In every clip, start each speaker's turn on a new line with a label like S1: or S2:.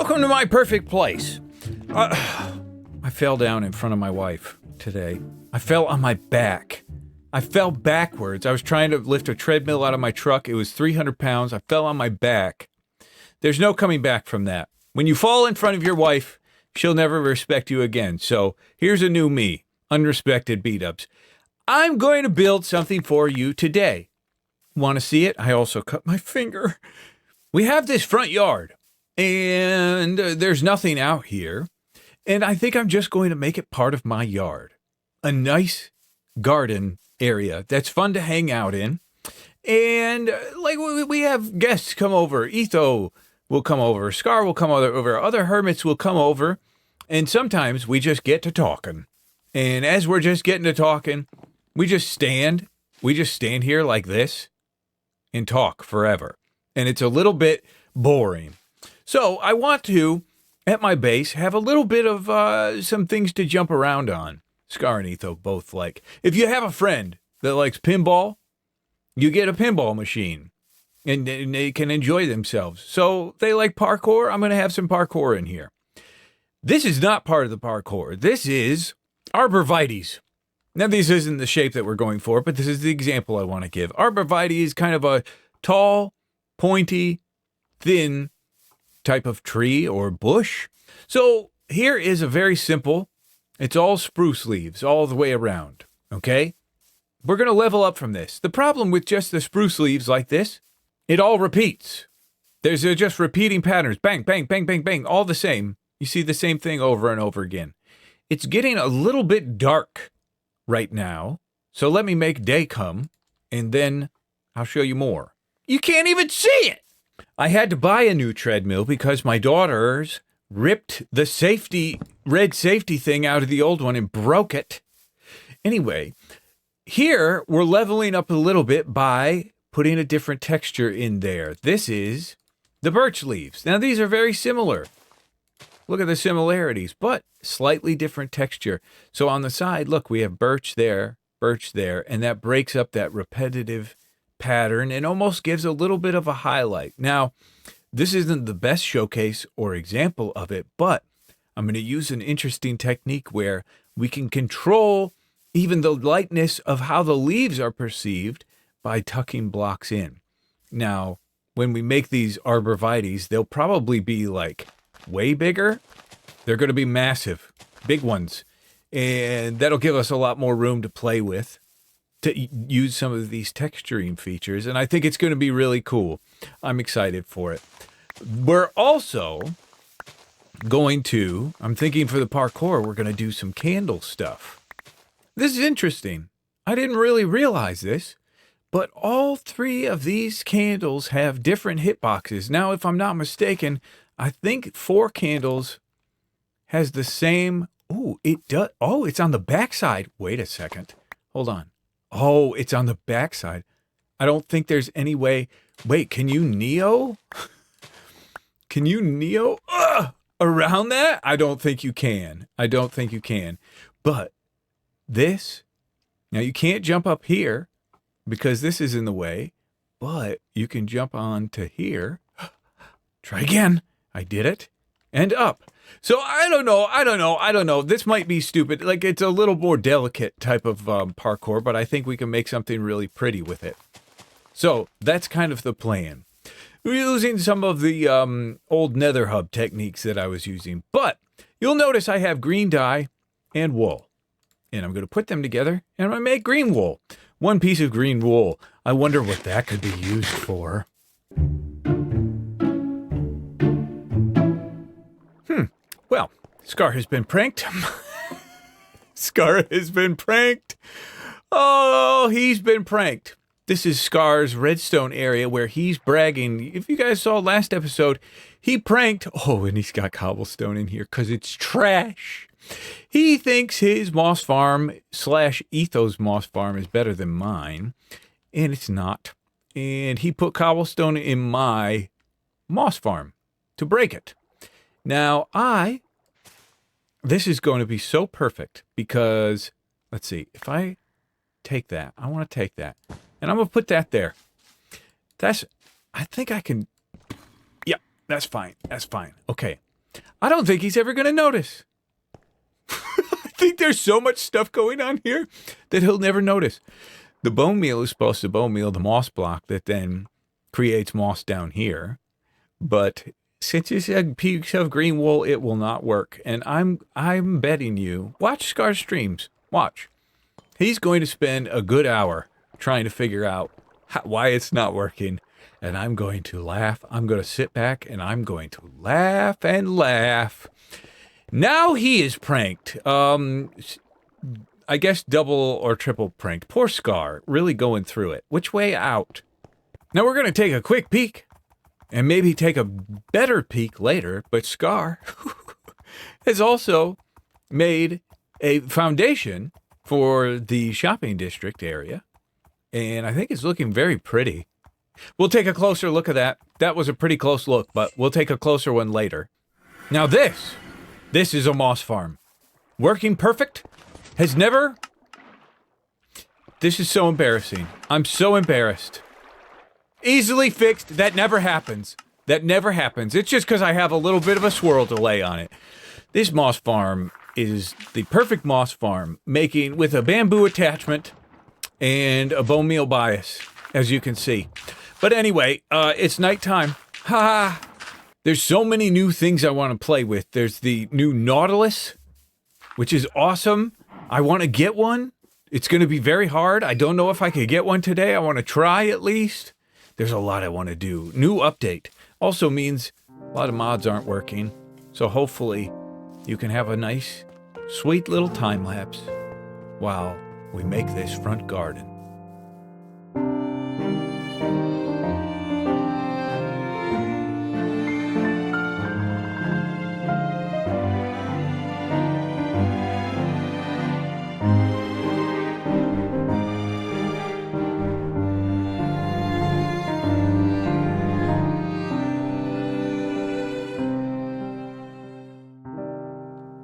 S1: Welcome to my perfect place. I fell down in front of my wife today. I fell on my back. I fell backwards. I was trying to lift a treadmill out of my truck. It was 300 pounds. I fell on my back. There's no coming back from that. When you fall in front of your wife, she'll never respect you again. So here's a new me, unrespected Bdubs. I'm going to build something for you today. Want to see it? I also cut my finger. We have this front yard, and there's nothing out here. And I think I'm just going to make it part of my yard. A nice garden area that's fun to hang out in. And like we have guests come over. Etho will come over. Scar will come over. Other hermits will come over. And sometimes we just get to talking. And as we're just getting to talking, we just stand here like this and talk forever. And it's a little bit boring. So I want to, at my base, have a little bit of some things to jump around on. Scar and Etho both like. If you have a friend that likes pinball, you get a pinball machine. And they can enjoy themselves. So they like parkour. I'm going to have some parkour in here. This is not part of the parkour. This is arborvitaes. Now, this isn't the shape that we're going for, but this is the example I want to give. Arborvitae is kind of a tall, pointy, thin type of tree or bush. So here is a very simple, it's all spruce leaves all the way around, okay? We're going to level up from this. The problem with just the spruce leaves like this, it all repeats. There's just repeating patterns. Bang, bang, bang, bang, bang, all the same. You see the same thing over and over again. It's getting a little bit dark right now. So let me make day come, and then I'll show you more. You can't even see it. I had to buy a new treadmill because my daughters ripped the red safety thing out of the old one and broke it. Anyway, here we're leveling up a little bit by putting a different texture in there. This is the birch leaves. Now these are very similar. Look at the similarities, but slightly different texture. So on the side, look, we have birch there, and that breaks up that repetitive pattern and almost gives a little bit of a highlight. Now, this isn't the best showcase or example of it, but I'm going to use an interesting technique where we can control even the lightness of how the leaves are perceived by tucking blocks in. Now, when we make these arborvitaes, they'll probably be like way bigger. They're going to be massive, big ones. And that'll give us a lot more room to play with, to use some of these texturing features. And I think it's going to be really cool. I'm excited for it. We're also going to, I'm thinking for the parkour, we're going to do some candle stuff. This is interesting. I didn't really realize this, but all three of these candles have different hitboxes. Now, if I'm not mistaken, I think 4 candles has the same. Ooh, it does. Oh, it's on the backside. Wait a second. Hold on. Oh, it's on the backside. I don't think there's any way. Wait, can you Neo? Can you Neo around that? I don't think you can. But this, now you can't jump up here because this is in the way, but you can jump on to here. Try again. I did it. And up. So I don't know. This might be stupid. Like, it's a little more delicate type of parkour, but I think we can make something really pretty with it. So that's kind of the plan. We're using some of the old nether hub techniques that I was using, but you'll notice I have green dye and wool. And I'm going to put them together and I'm going to make green wool. 1 piece of green wool. I wonder what that could be used for. Well, Scar has been pranked. Scar has been pranked. Oh, he's been pranked. This is Scar's redstone area where he's bragging. If you guys saw last episode, he pranked. Oh, and he's got cobblestone in here because it's trash. He thinks his moss farm / Etho's moss farm is better than mine, and it's not. And he put cobblestone in my moss farm to break it. Now, this is going to be so perfect because, let's see, if I take that, I want to take that, and I'm going to put that there. I think I can, yeah, that's fine. Okay. I don't think he's ever going to notice. I think there's so much stuff going on here that he'll never notice. The bone meal is supposed to bone meal the moss block that then creates moss down here. But since it's a piece of green wool, it will not work. And I'm betting you, watch Scar's streams. Watch. He's going to spend a good hour trying to figure out why it's not working. And I'm going to laugh. I'm going to sit back and I'm going to laugh and laugh. Now he is pranked. I guess double or triple pranked. Poor Scar, really going through it. Which way out? Now we're going to take a quick peek and maybe take a better peek later. But Scar has also made a foundation for the shopping district area. And I think it's looking very pretty. We'll take a closer look at that. That was a pretty close look, but we'll take a closer one later. Now this is a moss farm. Working perfect. Has never... This is so embarrassing. I'm so embarrassed. Easily fixed. That never happens. That never happens. It's just because I have a little bit of a swirl delay on it. This moss farm is the perfect moss farm, making with a bamboo attachment and a bone meal bias, as you can see. But anyway, it's nighttime. Ha! There's so many new things I want to play with. There's the new Nautilus, which is awesome. I want to get one. It's going to be very hard. I don't know if I could get one today. I want to try at least. There's a lot I want to do. New update also means a lot of mods aren't working. So hopefully you can have a nice, sweet little time lapse while we make this front garden.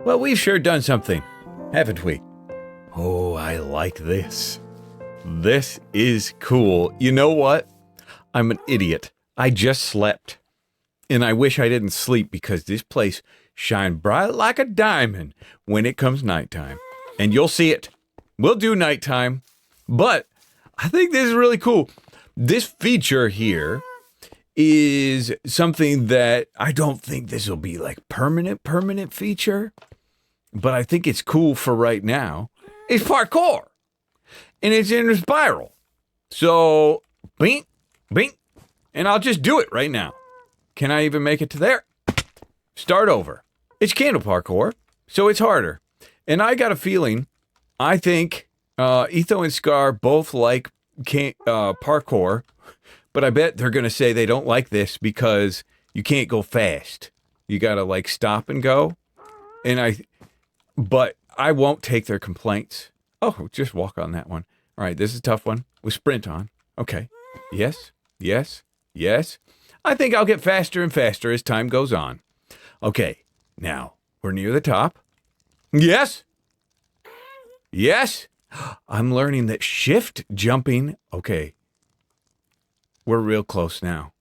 S1: Well, we've sure done something, haven't we? Oh, I like this. This is cool. You know what? I'm an idiot. I just slept. And I wish I didn't sleep because this place shines bright like a diamond when it comes nighttime. And you'll see it. We'll do nighttime. But I think this is really cool. This feature here is something that I don't think this will be like permanent feature. But I think it's cool for right now. It's parkour. And it's in a spiral. So, bing, bing. And I'll just do it right now. Can I even make it to there? Start over. It's candle parkour, so it's harder. And I got a feeling, I think Etho and Scar both like parkour. But I bet they're going to say they don't like this because you can't go fast. You got to like stop and go. But I won't take their complaints. Oh, just walk on that one. All right, this is a tough one with sprint on. Okay. Yes, yes, yes. I think I'll get faster and faster as time goes on. Okay, now we're near the top. Yes. Yes. I'm learning that shift jumping. Okay. We're real close now.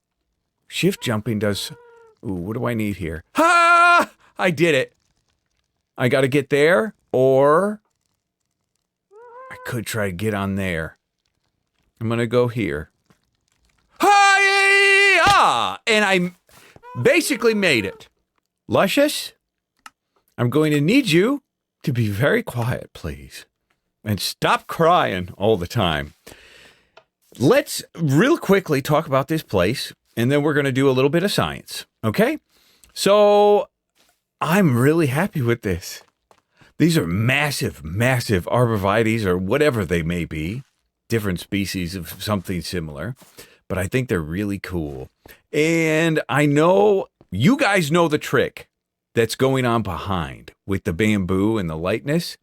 S1: Shift jumping does... Ooh, what do I need here? Ha! I did it. I got to get there, or I could try to get on there. I'm going to go here. Hi-ya! And I basically made it. Luscious, I'm going to need you to be very quiet, please. And stop crying all the time. Let's real quickly talk about this place, and then we're going to do a little bit of science, okay? So... I'm really happy with this. These are massive, massive arborvitaes or whatever they may be. Different species of something similar. But I think they're really cool. And I know you guys know the trick that's going on behind with the bamboo and the lightness.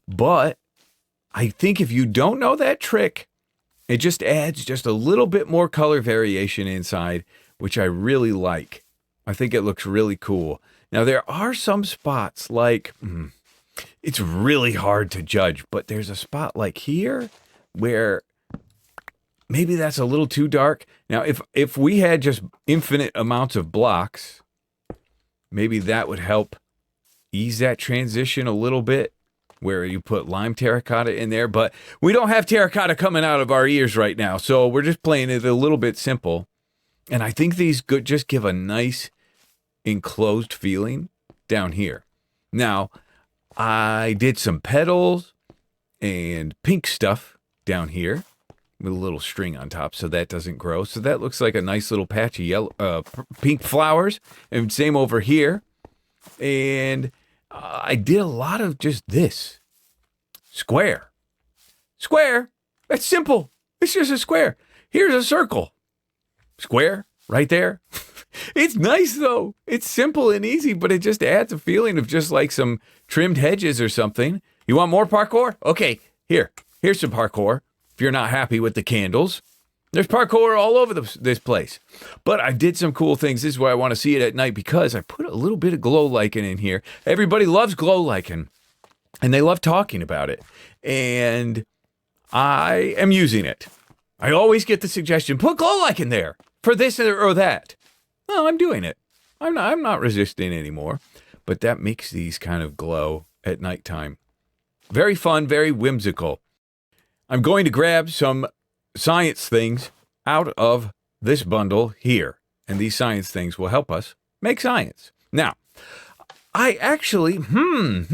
S1: But I think if you don't know that trick, it just adds just a little bit more color variation inside, which I really like. I think it looks really cool. Now, there are some spots like, it's really hard to judge, but there's a spot like here where maybe that's a little too dark. Now, if we had just infinite amounts of blocks, maybe that would help ease that transition a little bit, where you put lime terracotta in there. But we don't have terracotta coming out of our ears right now, so we're just playing it a little bit simple. And I think these just give a nice enclosed feeling down here. Now, I did some petals and pink stuff down here with a little string on top so that doesn't grow. So that looks like a nice little patch of yellow, pink flowers. And same over here. And I did a lot of just this. Square. Square. That's simple. It's just a square. Here's a circle. Square right there. It's nice though. It's simple and easy, but it just adds a feeling of just like some trimmed hedges or something. You want more parkour? Okay, here's some parkour. If you're not happy with the candles, there's parkour all over this place. But I did some cool things. This is why I want to see it at night, because I put a little bit of glow lichen in here. Everybody loves glow lichen, and they love talking about it. And I am using it. I always get the suggestion, put glow lichen there for this or that. Well, I'm doing it. I'm not resisting anymore. But that makes these kind of glow at nighttime. Very fun, very whimsical. I'm going to grab some science things out of this bundle here. And these science things will help us make science. Now, I actually, well,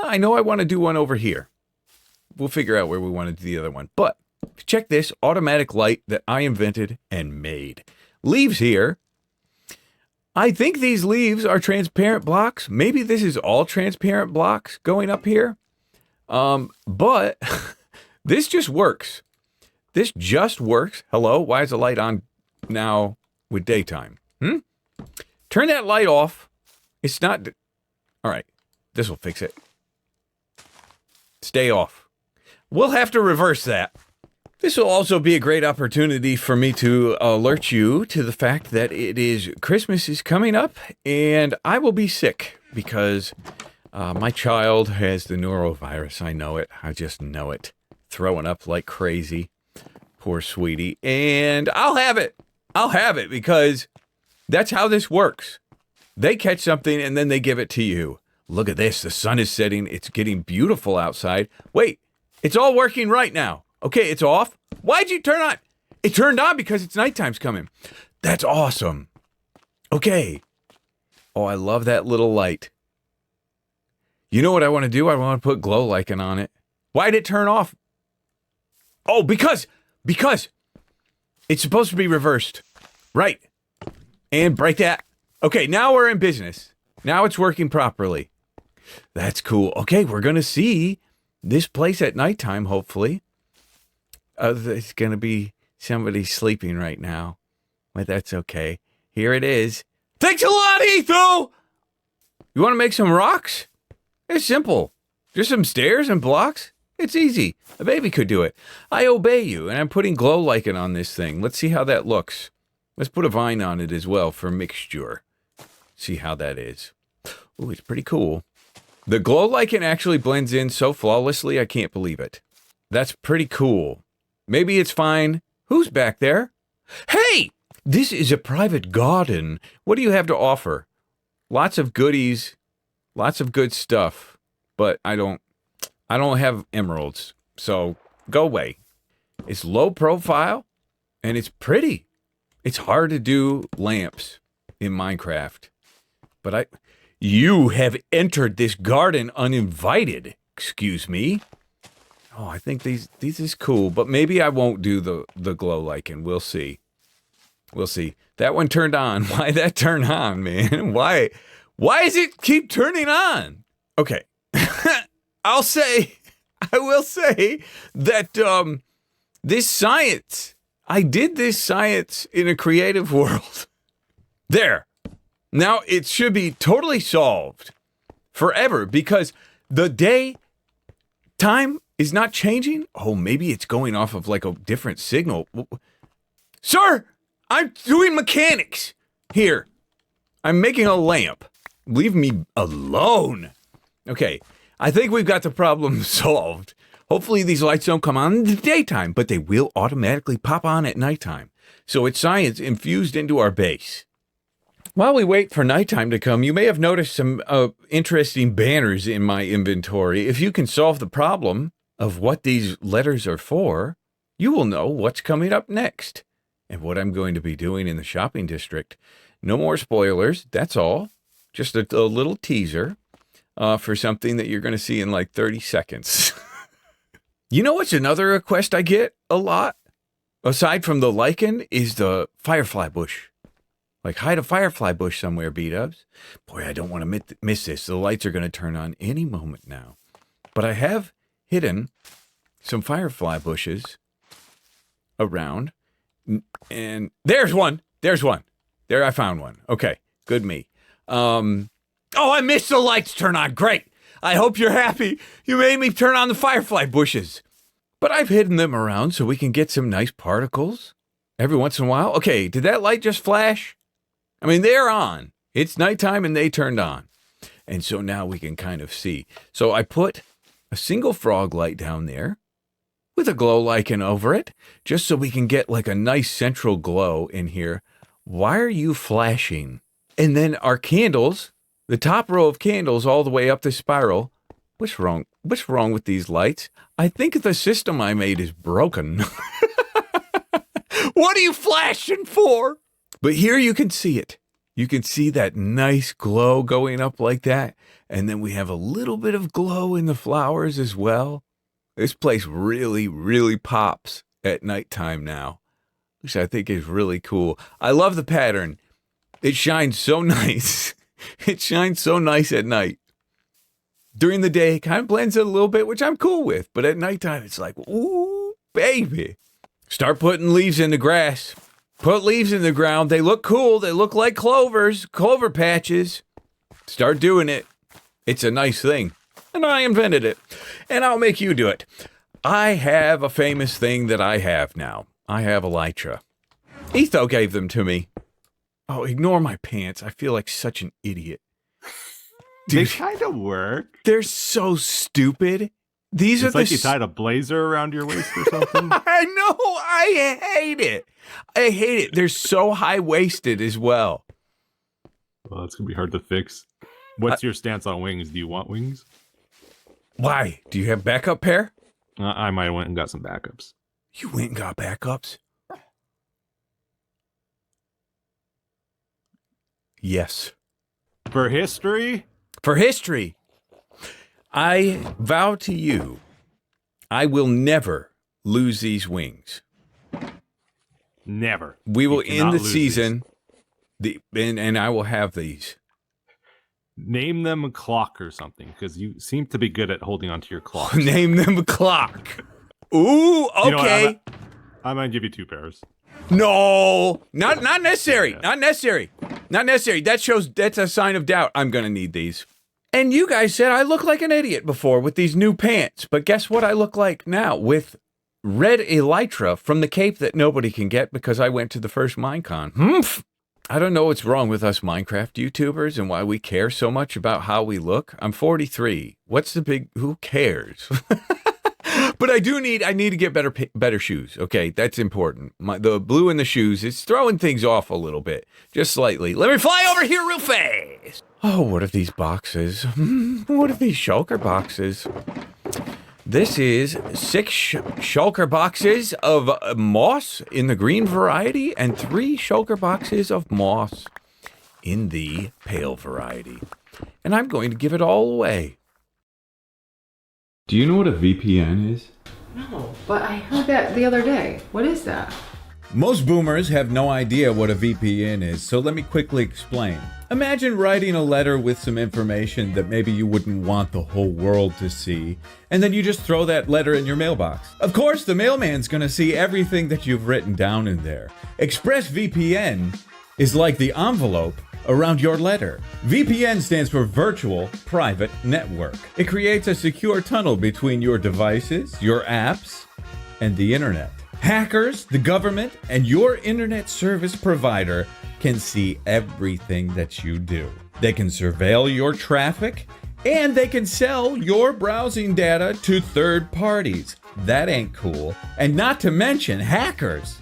S1: I know I want to do one over here. We'll figure out where we want to do the other one. But check this automatic light that I invented and made. Leaves here. I think these leaves are transparent blocks. Maybe this is all transparent blocks going up here. But this just works. This just works. Hello? Why is the light on now with daytime? Turn that light off. It's not... All right. This will fix it. Stay off. We'll have to reverse that. This will also be a great opportunity for me to alert you to the fact that Christmas is coming up, and I will be sick because my child has the norovirus. I know it. I just know it. Throwing up like crazy. Poor sweetie. And I'll have it. I'll have it because that's how this works. They catch something and then they give it to you. Look at this. The sun is setting. It's getting beautiful outside. Wait, it's all working right now. Okay, it's off. Why'd you turn on? It turned on because it's nighttime's coming. That's awesome. Okay. Oh, I love that little light. You know what I want to do? I want to put glow lichen on it. Why'd it turn off? Oh, because it's supposed to be reversed. Right. And break that. Okay, now we're in business. Now it's working properly. That's cool. Okay, we're going to see this place at nighttime, hopefully. It's going to be somebody sleeping right now. But that's okay. Here it is. Thanks a lot, Etho! You want to make some rocks? It's simple. Just some stairs and blocks. It's easy. A baby could do it. I obey you, and I'm putting glow lichen on this thing. Let's see how that looks. Let's put a vine on it as well for mixture. See how that is. Ooh, it's pretty cool. The glow lichen actually blends in so flawlessly, I can't believe it. That's pretty cool. Maybe it's fine. Who's back there? Hey! This is a private garden. What do you have to offer? Lots of goodies. Lots of good stuff. But I don't have emeralds. So go away. It's low profile and it's pretty. It's hard to do lamps in Minecraft. But you have entered this garden uninvited. Excuse me. Oh, I think these is cool, but maybe I won't do the glow lichen. We'll see. We'll see. That one turned on. Why that turn on, man? Why does it keep turning on? Okay. I will say that this science, I did this science in a creative world. There. Now it should be totally solved forever because the day time is not changing. Oh, maybe it's going off of like a different signal. Sir, I'm doing mechanics here. I'm making a lamp. Leave me alone. Okay, I think we've got the problem solved. Hopefully these lights don't come on in the daytime, but they will automatically pop on at nighttime. So it's science infused into our base. While we wait for nighttime to come, you may have noticed some interesting banners in my inventory. If you can solve the problem of what these letters are for, you will know what's coming up next and what I'm going to be doing in the shopping district. No more spoilers, that's all. Just a little teaser for something that you're going to see in like 30 seconds. You know what's another request I get a lot, aside from the lichen, is the firefly bush. Like, hide a firefly bush somewhere, Bdubs. Boy, I don't want to miss this. The lights are going to turn on any moment now. But I have hidden some firefly bushes around. And there's one. There's one. There, I found one. Okay, good me. Oh, I missed the lights turn on. Great. I hope you're happy. You made me turn on the firefly bushes. But I've hidden them around so we can get some nice particles every once in a while. Okay, did that light just flash? I mean, they're on. It's nighttime and they turned on. And so now we can kind of see. So I put a single frog light down there with a glow lichen over it, just so we can get like a nice central glow in here. Why are you flashing? And then our candles, the top row of candles all the way up the spiral. What's wrong? What's wrong with these lights? I think the system I made is broken. What are you flashing for? But here you can see it. You can see that nice glow going up like that. And then we have a little bit of glow in the flowers as well. This place really, really pops at nighttime now, which I think is really cool. I love the pattern. It shines so nice. It shines so nice at night. During the day, it kind of blends in a little bit, which I'm cool with. But at nighttime, it's like, ooh, baby. Start putting leaves in the grass. Put leaves in the ground. They look cool. They look like clovers, clover patches. Start doing it. It's a nice thing. And I invented it. And I'll make you do it. I have a famous thing that I have now. I have elytra. Etho gave them to me. Oh, ignore my pants. I feel like such an idiot.
S2: Dude, they kind of work.
S1: They're so stupid. These
S2: it's
S1: are
S2: like you tied a blazer around your waist or something.
S1: I know. I hate it. I hate it. They're so high-waisted as well.
S2: Well, it's going to be hard to fix. What's your stance on wings? Do you want wings?
S1: Why? Do you have backup pair?
S2: I might have went and got some backups.
S1: You went and got backups? Yes.
S2: For history?
S1: For history. I vow to you, I will never lose these wings.
S2: Never.
S1: We will end the season, and I will have these.
S2: Name them a clock or something, because you seem to be good at holding onto your clock.
S1: Name them a clock. Ooh, okay. You know,
S2: I might give you 2 pairs.
S1: No, not necessary. Not necessary. Not necessary. That's a sign of doubt. I'm gonna need these. And you guys said I look like an idiot before with these new pants, but guess what I look like now with red elytra from the cape that nobody can get because I went to the first Minecon. I don't know what's wrong with us Minecraft YouTubers and why we care so much about how we look. I'm 43. What's the big? Who cares? But I need to get better shoes. Okay, that's important. The blue in the shoes is throwing things off a little bit, just slightly. Let me fly over here real fast. Oh, what are these boxes? What are these shulker boxes? This is 6 shulker boxes of moss in the green variety and 3 shulker boxes of moss in the pale variety. And I'm going to give it all away. Do you know what a VPN is?
S3: No, but I heard that the other day. What is that?
S1: Most boomers have no idea what a VPN is, so let me quickly explain. Imagine writing a letter with some information that maybe you wouldn't want the whole world to see, and then you just throw that letter in your mailbox. Of course, the mailman's gonna see everything that you've written down in there. ExpressVPN is like the envelope around your letter. VPN stands for Virtual Private Network. It creates a secure tunnel between your devices, your apps, and the internet. Hackers, the government, and your internet service provider can see everything that you do. They can surveil your traffic, and they can sell your browsing data to third parties. That ain't cool. And not to mention hackers.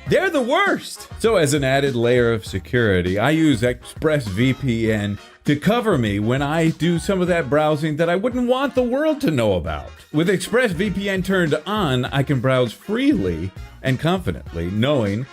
S1: They're the worst. So as an added layer of security, I use ExpressVPN to cover me when I do some of that browsing that I wouldn't want the world to know about. With ExpressVPN turned on, I can browse freely and confidently, knowing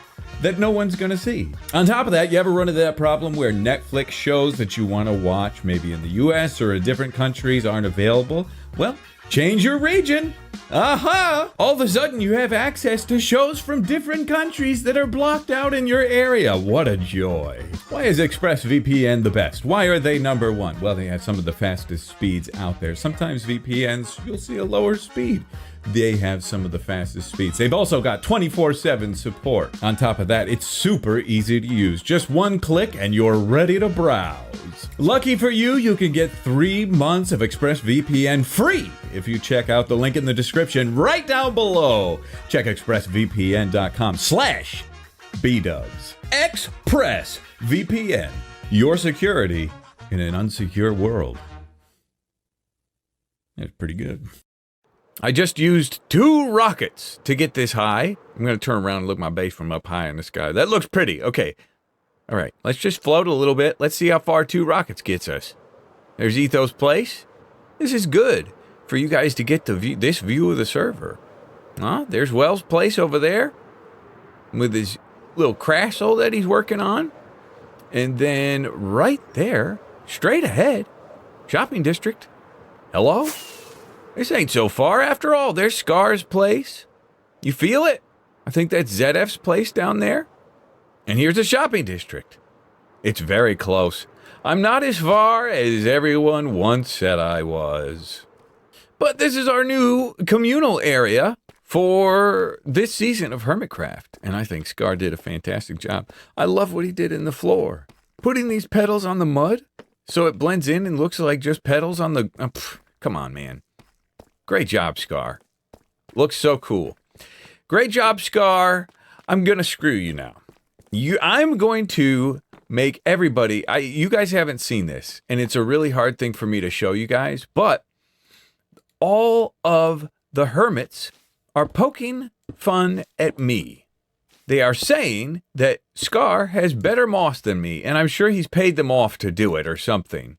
S1: that no one's gonna see. On top of that, you ever run into that problem where Netflix shows that you want to watch, maybe in the US or in different countries, aren't available? Well, change your region. Aha! All of a sudden, you have access to shows from different countries that are blocked out in your area. What a joy. Why is ExpressVPN the best? Why are they number one? Well, they have some of the fastest speeds out there. Sometimes VPNs, you'll see a lower speed. They have some of the fastest speeds. They've also got 24/7 support. On top of that, it's super easy to use. Just one click and you're ready to browse. Lucky for you, you can get 3 months of ExpressVPN free if you check out the link in the description right down below. Check expressvpn.com/Bdubs. ExpressVPN. Your security in an unsecure world. That's pretty good. I just used 2 rockets to get this high. I'm going to turn around and look at my base from up high in the sky. That looks pretty. Okay. All right. Let's just float a little bit. Let's see how far 2 rockets gets us. There's Ethos Place. This is good for you guys to get this view of the server. There's Wells Place over there with his little castle that he's working on. And then right there, straight ahead, shopping district. Hello? This ain't so far after all. There's Scar's place. You feel it? I think that's ZF's place down there. And here's the shopping district. It's very close. I'm not as far as everyone once said I was. But this is our new communal area for this season of Hermitcraft. And I think Scar did a fantastic job. I love what he did in the floor. Putting these petals on the mud so it blends in and looks like just petals on the... come on, man. Great job, Scar. Looks so cool. Great job, Scar. I'm going to screw you now. I'm going to make everybody... you guys haven't seen this, and it's a really hard thing for me to show you guys, but all of the hermits are poking fun at me. They are saying that Scar has better moss than me, and I'm sure he's paid them off to do it or something.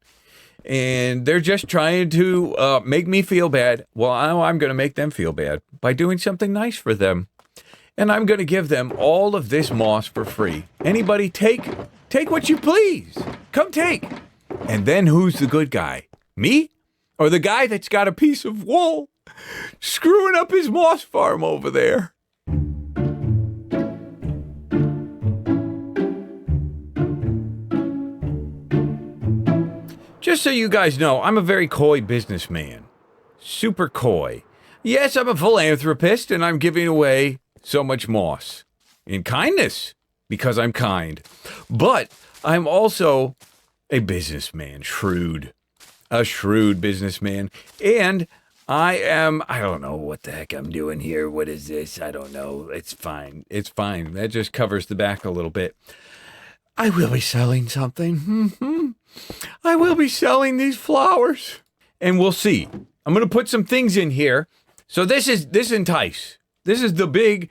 S1: And they're just trying to make me feel bad. Well, I'm going to make them feel bad by doing something nice for them. And I'm going to give them all of this moss for free. Anybody take what you please. Come take. And then who's the good guy? Me? Or the guy that's got a piece of wool screwing up his moss farm over there? Just so you guys know, I'm a very coy businessman. Super coy. Yes, I'm a philanthropist, and I'm giving away so much moss. In kindness, because I'm kind. But I'm also a businessman, shrewd. A shrewd businessman. And I don't know what the heck I'm doing here. What is this? I don't know. It's fine. It's fine. That just covers the back a little bit. I will be selling something. I will be selling these flowers. And we'll see. I'm going to put some things in here. So this entice. This is the big,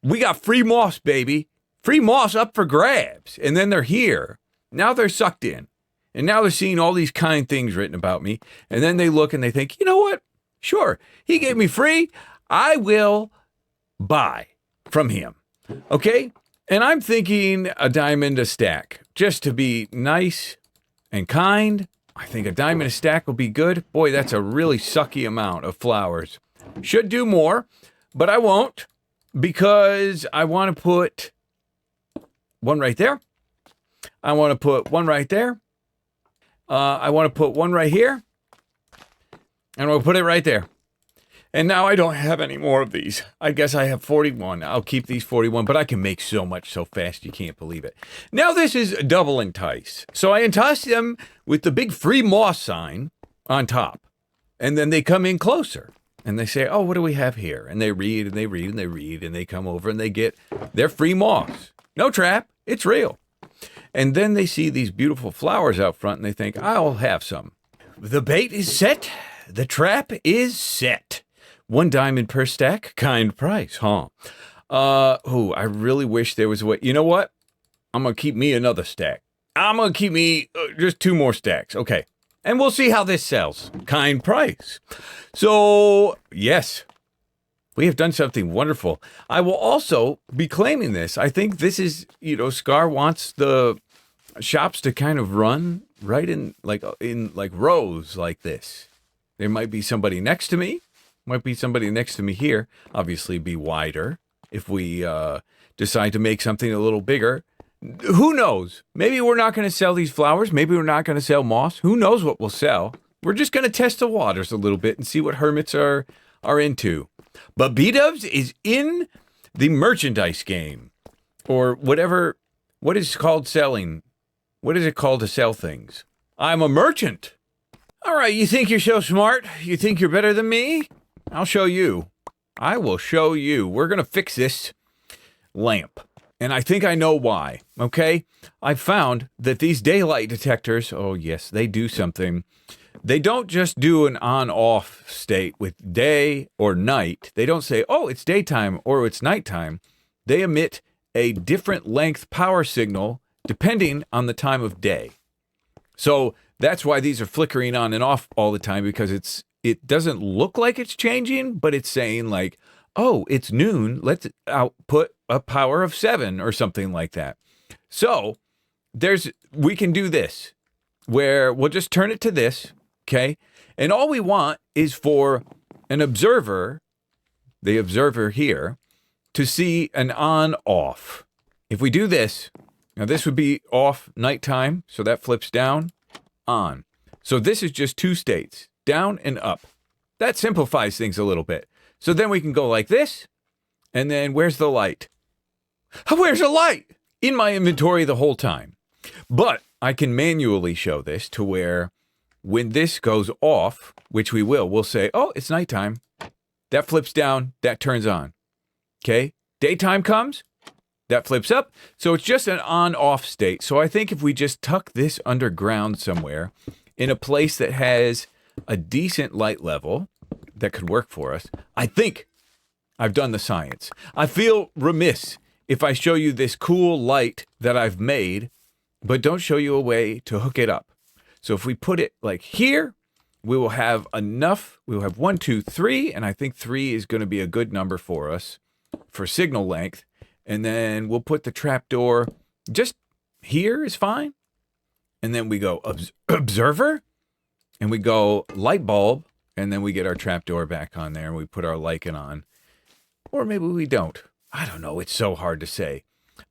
S1: we got free moss, baby. Free moss up for grabs. And then they're here. Now they're sucked in. And now they're seeing all these kind things written about me. And then they look and they think, you know what? Sure, he gave me free. I will buy from him. Okay? And I'm thinking a diamond a stack. Just to be nice and kind. I think a diamond a stack will be good. Boy, that's a really sucky amount of flowers. Should do more, but I won't. Because I want to put one right there. I want to put one right there. I want to put one right here. And we'll put it right there. And now I don't have any more of these. I guess I have 41. I'll keep these 41, but I can make so much so fast you can't believe it. Now this is double entice. So I entice them with the big free moss sign on top. And then they come in closer. And they say, oh, what do we have here? And they read and they read and they read. And they come over and they get their free moss. No trap. It's real. And then they see these beautiful flowers out front and they think, I'll have some. The bait is set. The trap is set. 1 diamond per stack. Kind price, huh? I really wish there was a way. You know what? I'm going to keep me another stack. I'm going to keep me just 2 more stacks. Okay. And we'll see how this sells. Kind price. So, yes, we have done something wonderful. I will also be claiming this. I think this is, Scar wants the shops to kind of run right in like rows like this. There might be somebody next to me. Might be somebody next to me here. Obviously be wider if we decide to make something a little bigger. Who knows? Maybe we're not going to sell these flowers. Maybe we're not going to sell moss. Who knows what we'll sell? We're just going to test the waters a little bit and see what hermits are into. But Bdubs is in the merchandise game, or whatever. What is called selling? What is it called to sell things? I'm a merchant. All right, you think you're so smart? You think you're better than me? I'll show you. I will show you. We're going to fix this lamp. And I think I know why, okay? I found that these daylight detectors, oh yes, they do something. They don't just do an on-off state with day or night. They don't say, oh, it's daytime or it's nighttime. They emit a different length power signal depending on the time of day. So that's why these are flickering on and off all the time, because it doesn't look like it's changing, but it's saying like, oh, it's noon, let's output a power of 7 or something like that. So we can do this where we'll just turn it to this, okay? And all we want is for an observer, the observer here, to see an on-off. If we do this, now this would be off nighttime, so that flips down, on. So this is just 2 states, down and up. That simplifies things a little bit. So then we can go like this, and then where's the light? Where's the light? In my inventory the whole time. But I can manually show this to where when this goes off, which we will, we'll say, oh, it's nighttime. That flips down, that turns on. Okay? Daytime comes, that flips up. So it's just an on-off state. So I think if we just tuck this underground somewhere in a place that has a decent light level, that could work for us. I think I've done the science. I feel remiss if I show you this cool light that I've made, but don't show you a way to hook it up. So if we put it like here, we will have enough. We will have 1, 2, 3, and I think 3 is going to be a good number for us for signal length. And then we'll put the trapdoor just here is fine. And then we go observer, and we go light bulb. And then we get our trapdoor back on there and we put our lichen on. Or maybe we don't. I don't know. It's so hard to say.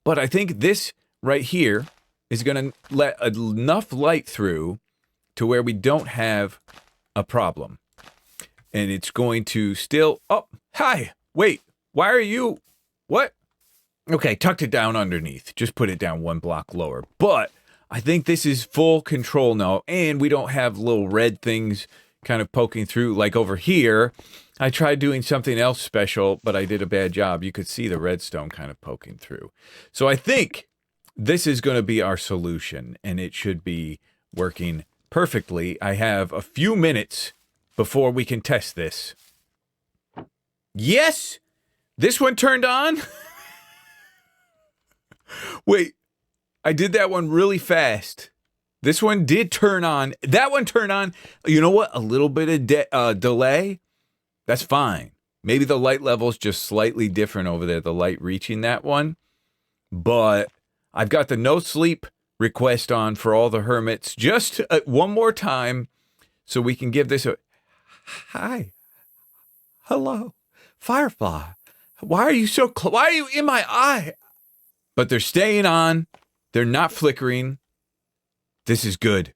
S1: But I think this right here is going to let enough light through to where we don't have a problem. And it's going to still... Oh, hi. Wait. Why are you... What? Okay, tucked it down underneath. Just put it down 1 block lower. But I think this is full control now. And we don't have little red things kind of poking through. Like over here, I tried doing something else special, but I did a bad job. You could see the redstone kind of poking through. So I think this is going to be our solution, and it should be working perfectly. I have a few minutes before we can test this. Yes! This one turned on? Wait, I did that one really fast. This one did turn on. That one turned on. You know what? A little bit of delay. That's fine. Maybe the light level's just slightly different over there, the light reaching that one. But I've got the no sleep request on for all the hermits just one more time so we can give this a... Hi. Hello. Firefly. Why are you so close? Why are you in my eye? But they're staying on. They're not flickering. This is good.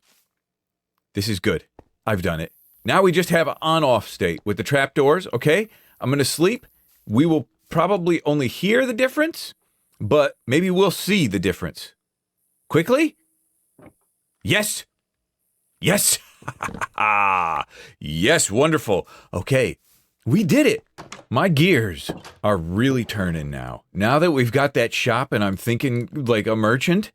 S1: This is good. I've done it. Now we just have an on-off state with the trapdoors, okay? I'm going to sleep. We will probably only hear the difference, but maybe we'll see the difference. Quickly? Yes. Yes. Yes, wonderful. Okay, we did it. My gears are really turning now. Now that we've got that shop and I'm thinking like a merchant,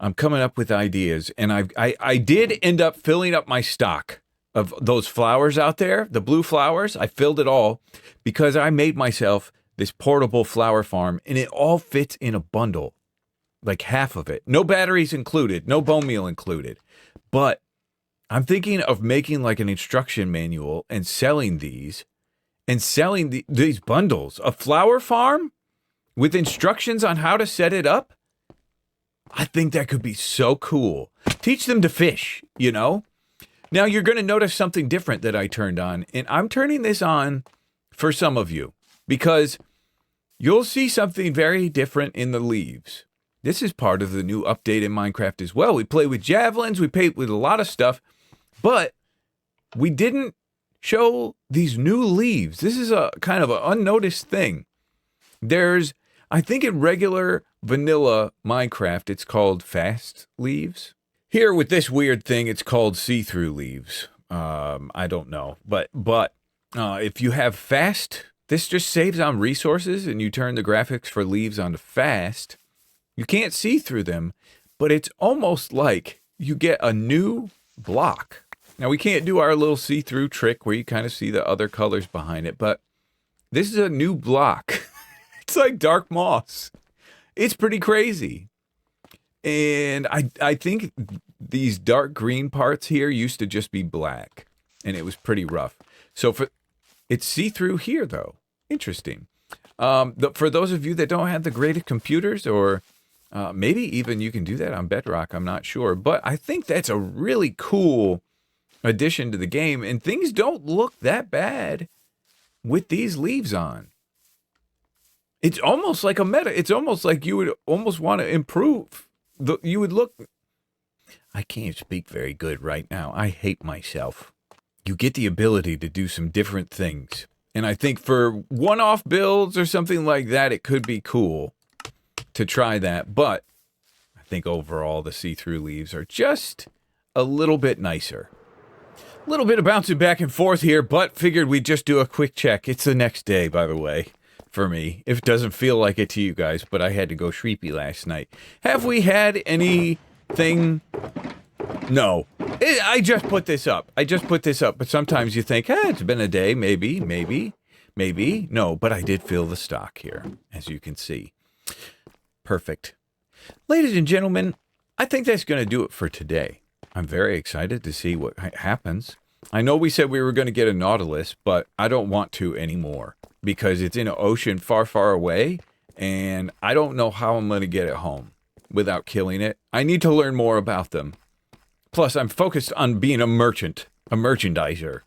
S1: I'm coming up with ideas, and I did end up filling up my stock of those flowers out there, the blue flowers. I filled it all because I made myself this portable flower farm, and it all fits in a bundle, like half of it. No batteries included, no bone meal included. But I'm thinking of making like an instruction manual and selling these, and selling these bundles. A flower farm with instructions on how to set it up. I think that could be so cool. Teach them to fish, you know? Now you're going to notice something different that I turned on, and I'm turning this on for some of you because you'll see something very different in the leaves. This is part of the new update in Minecraft as well. We play with javelins, we play with a lot of stuff, but we didn't show these new leaves. This is a kind of an unnoticed thing. There's, I think in regular vanilla Minecraft, it's called fast leaves. Here with this weird thing, it's called see-through leaves. I don't know, but if you have fast, this just saves on resources, and you turn the graphics for leaves onto fast. You can't see through them, but it's almost like you get a new block. Now we can't do our little see-through trick where you kind of see the other colors behind it, but this is a new block. It's like dark moss. It's pretty crazy. And I think these dark green parts here used to just be black, and it was pretty rough. So it's see-through here, though. Interesting. For those of you that don't have the greatest computers, or maybe even you can do that on Bedrock, I'm not sure. But I think that's a really cool addition to the game, and things don't look that bad with these leaves on. It's almost like a meta. It's almost like you would almost want to improve. You would look... I can't speak very good right now. I hate myself. You get the ability to do some different things. And I think for one-off builds or something like that, it could be cool to try that. But I think overall the see-through leaves are just a little bit nicer. A little bit of bouncing back and forth here, but figured we'd just do a quick check. It's the next day, by the way. For me, if it doesn't feel like it to you guys, but I had to go sleepy last night. Have we had anything? No. I just put this up. But sometimes you think, it's been a day, maybe. No, but I did fill the stock here, as you can see. Perfect. Ladies and gentlemen, I think that's going to do it for today. I'm very excited to see what happens. I know we said we were going to get a Nautilus, but I don't want to anymore, because it's in an ocean far, far away, and I don't know how I'm going to get it home without killing it. I need to learn more about them. Plus, I'm focused on being a merchant, a merchandiser.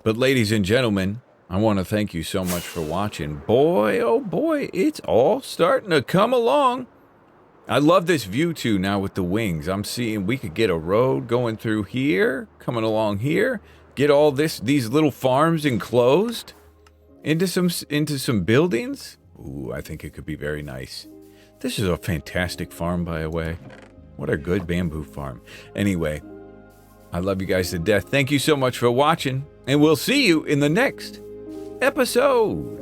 S1: But ladies and gentlemen, I want to thank you so much for watching. Boy, oh boy, it's all starting to come along. I love this view, too, now with the wings. I'm seeing we could get a road going through here, coming along here, get all these little farms enclosed into some buildings. Ooh, I think it could be very nice. This is a fantastic farm, by the way. What a good bamboo farm. Anyway, I love you guys to death. Thank you so much for watching, and we'll see you in the next episode.